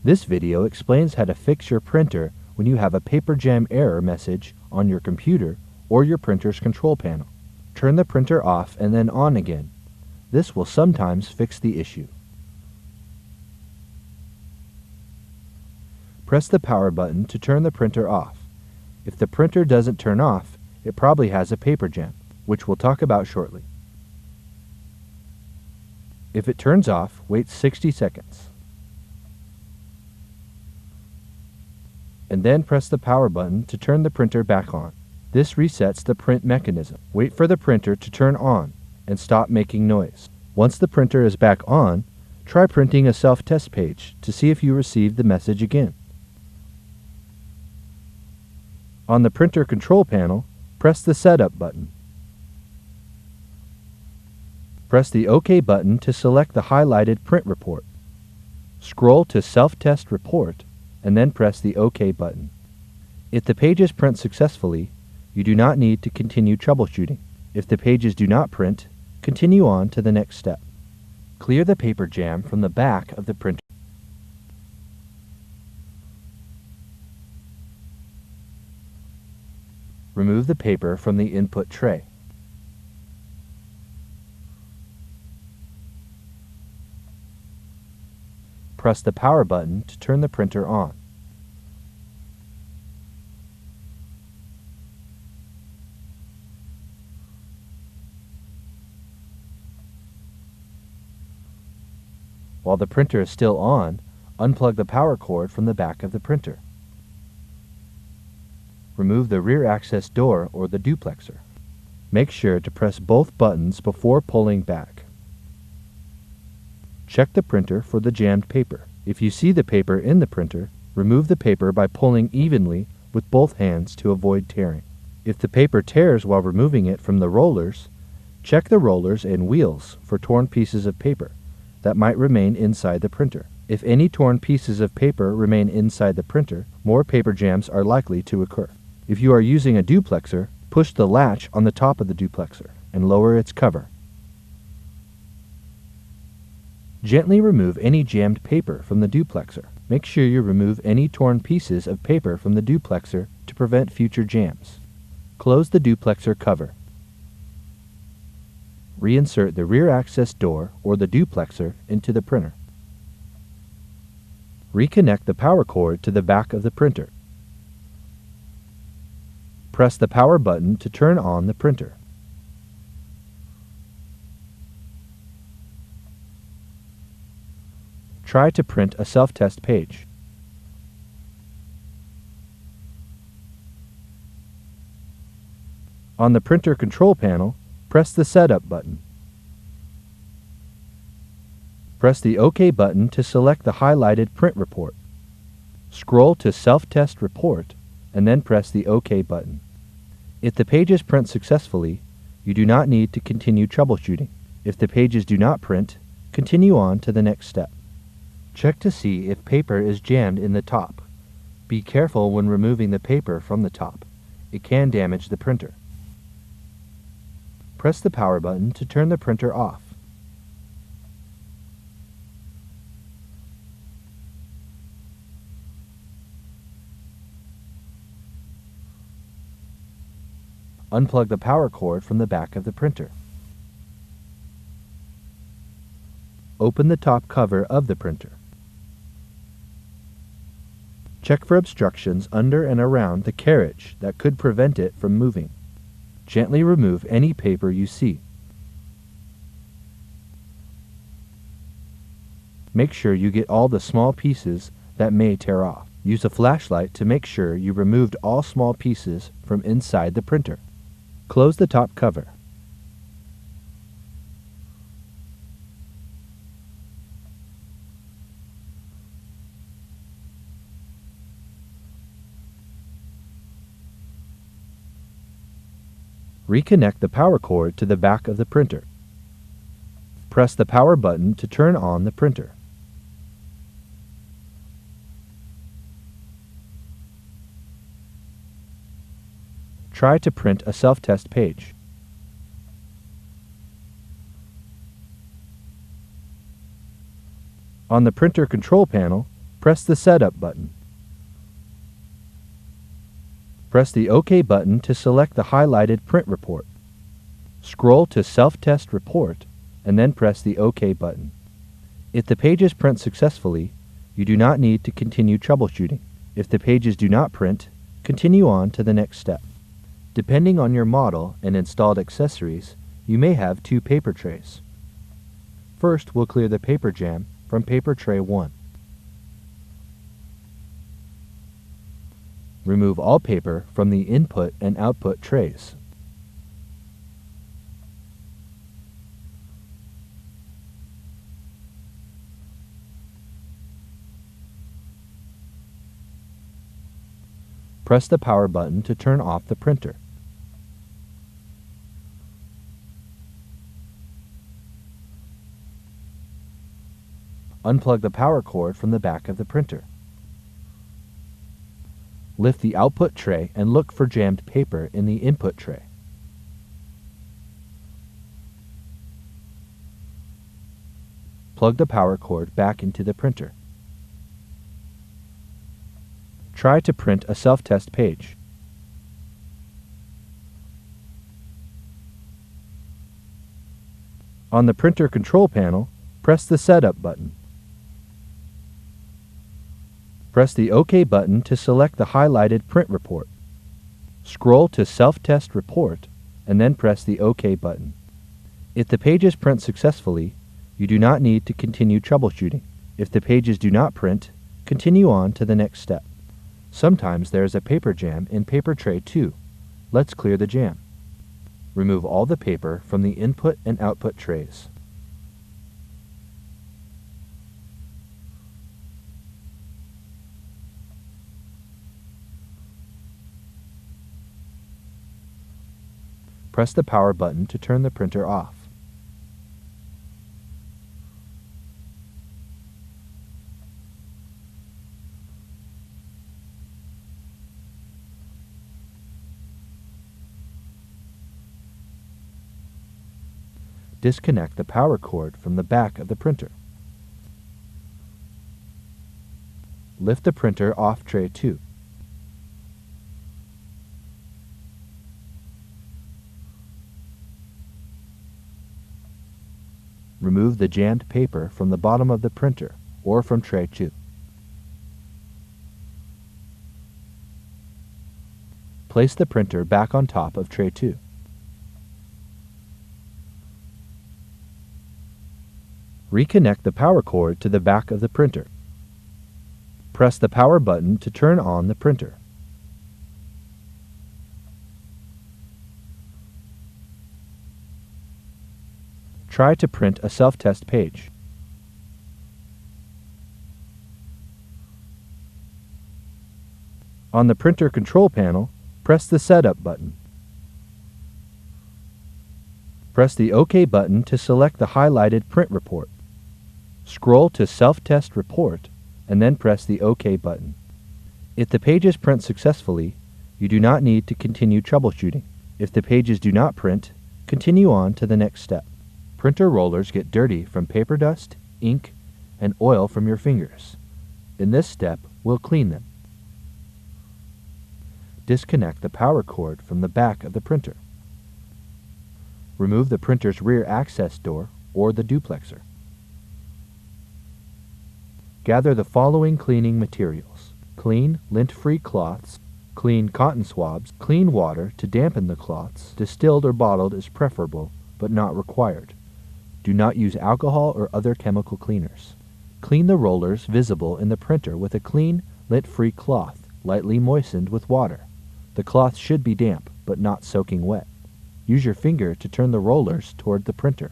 This video explains how to fix your printer when you have a paper jam error message on your computer or your printer's control panel. Turn the printer off and then on again. This will sometimes fix the issue. Press the power button to turn the printer off. If the printer doesn't turn off, it probably has a paper jam, which we'll talk about shortly. If it turns off, wait 60 seconds. And then press the power button to turn the printer back on. This resets the print mechanism. Wait for the printer to turn on and stop making noise. Once the printer is back on, try printing a self-test page to see if you received the message again. On the printer control panel, press the Setup button. Press the OK button to select the highlighted print report. Scroll to Self-Test Report and then press the OK button. If the pages print successfully, you do not need to continue troubleshooting. If the pages do not print, continue on to the next step. Clear the paper jam from the back of the printer. Remove the paper from the input tray. Press the power button to turn the printer on. While the printer is still on, unplug the power cord from the back of the printer. Remove the rear access door or the duplexer. Make sure to press both buttons before pulling back. Check the printer for the jammed paper. If you see the paper in the printer, remove the paper by pulling evenly with both hands to avoid tearing. If the paper tears while removing it from the rollers, check the rollers and wheels for torn pieces of paper that might remain inside the printer. If any torn pieces of paper remain inside the printer, more paper jams are likely to occur. If you are using a duplexer, push the latch on the top of the duplexer and lower its cover. Gently remove any jammed paper from the duplexer. Make sure you remove any torn pieces of paper from the duplexer to prevent future jams. Close the duplexer cover. Reinsert the rear access door or the duplexer into the printer. Reconnect the power cord to the back of the printer. Press the power button to turn on the printer. Try to print a self-test page. On the printer control panel, press the Setup button. Press the OK button to select the highlighted print report. Scroll to Self-Test Report and then press the OK button. If the pages print successfully, you do not need to continue troubleshooting. If the pages do not print, continue on to the next step. Check to see if paper is jammed in the top. Be careful when removing the paper from the top. It can damage the printer. Press the power button to turn the printer off. Unplug the power cord from the back of the printer. Open the top cover of the printer. Check for obstructions under and around the carriage that could prevent it from moving. Gently remove any paper you see. Make sure you get all the small pieces that may tear off. Use a flashlight to make sure you removed all small pieces from inside the printer. Close the top cover. Reconnect the power cord to the back of the printer. Press the power button to turn on the printer. Try to print a self-test page. On the printer control panel, press the Setup button. Press the OK button to select the highlighted print report. Scroll to Self-Test Report and then press the OK button. If the pages print successfully, you do not need to continue troubleshooting. If the pages do not print, continue on to the next step. Depending on your model and installed accessories, you may have two paper trays. First, we'll clear the paper jam from paper tray 1. Remove all paper from the input and output trays. Press the power button to turn off the printer. Unplug the power cord from the back of the printer. Lift the output tray and look for jammed paper in the input tray. Plug the power cord back into the printer. Try to print a self-test page. On the printer control panel, press the Setup button. Press the OK button to select the highlighted print report. Scroll to Self-Test Report and then press the OK button. If the pages print successfully, you do not need to continue troubleshooting. If the pages do not print, continue on to the next step. Sometimes there is a paper jam in paper tray 2. Let's clear the jam. Remove all the paper from the input and output trays. Press the power button to turn the printer off. Disconnect the power cord from the back of the printer. Lift the printer off tray 2. Remove the jammed paper from the bottom of the printer or from tray 2. Place the printer back on top of tray 2. Reconnect the power cord to the back of the printer. Press the power button to turn on the printer. Try to print a self-test page. On the printer control panel, press the Setup button. Press the OK button to select the highlighted print report. Scroll to Self-Test Report and then press the OK button. If the pages print successfully, you do not need to continue troubleshooting. If the pages do not print, continue on to the next step. Printer rollers get dirty from paper dust, ink, and oil from your fingers. In this step, we'll clean them. Disconnect the power cord from the back of the printer. Remove the printer's rear access door or the duplexer. Gather the following cleaning materials: clean, lint-free cloths, clean cotton swabs, clean water to dampen the cloths. Distilled or bottled is preferable, but not required. Do not use alcohol or other chemical cleaners. Clean the rollers visible in the printer with a clean, lint-free cloth, lightly moistened with water. The cloth should be damp, but not soaking wet. Use your finger to turn the rollers toward the printer.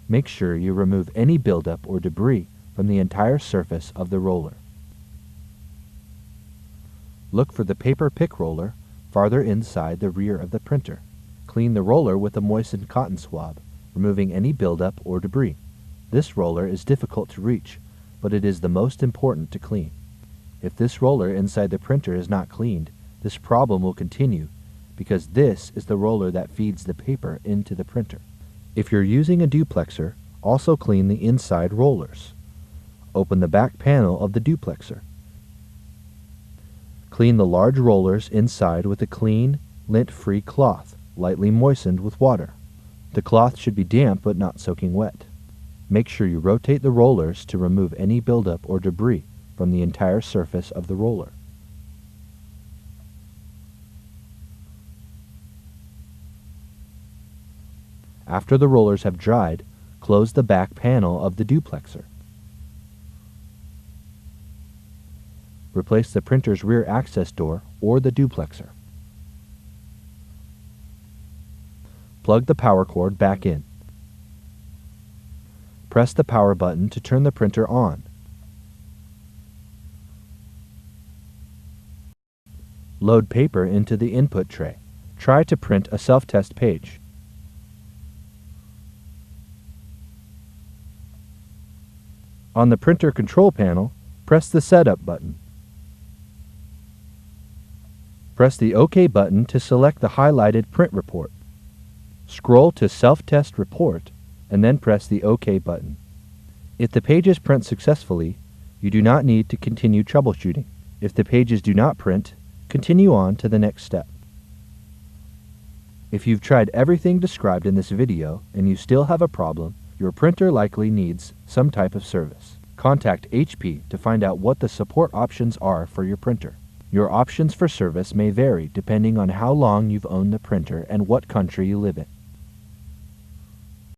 Make sure you remove any buildup or debris from the entire surface of the roller. Look for the paper pick roller farther inside the rear of the printer. Clean the roller with a moistened cotton swab, removing any buildup or debris. This roller is difficult to reach, but it is the most important to clean. If this roller inside the printer is not cleaned, this problem will continue because this is the roller that feeds the paper into the printer. If you're using a duplexer, also clean the inside rollers. Open the back panel of the duplexer. Clean the large rollers inside with a clean, lint-free cloth, lightly moistened with water. The cloth should be damp but not soaking wet. Make sure you rotate the rollers to remove any buildup or debris from the entire surface of the roller. After the rollers have dried, close the back panel of the duplexer. Replace the printer's rear access door or the duplexer. Plug the power cord back in. Press the power button to turn the printer on. Load paper into the input tray. Try to print a self-test page. On the printer control panel, press the Setup button. Press the OK button to select the highlighted print report. Scroll to Self-Test Report and then press the OK button. If the pages print successfully, you do not need to continue troubleshooting. If the pages do not print, continue on to the next step. If you've tried everything described in this video and you still have a problem, your printer likely needs some type of service. Contact HP to find out what the support options are for your printer. Your options for service may vary depending on how long you've owned the printer and what country you live in.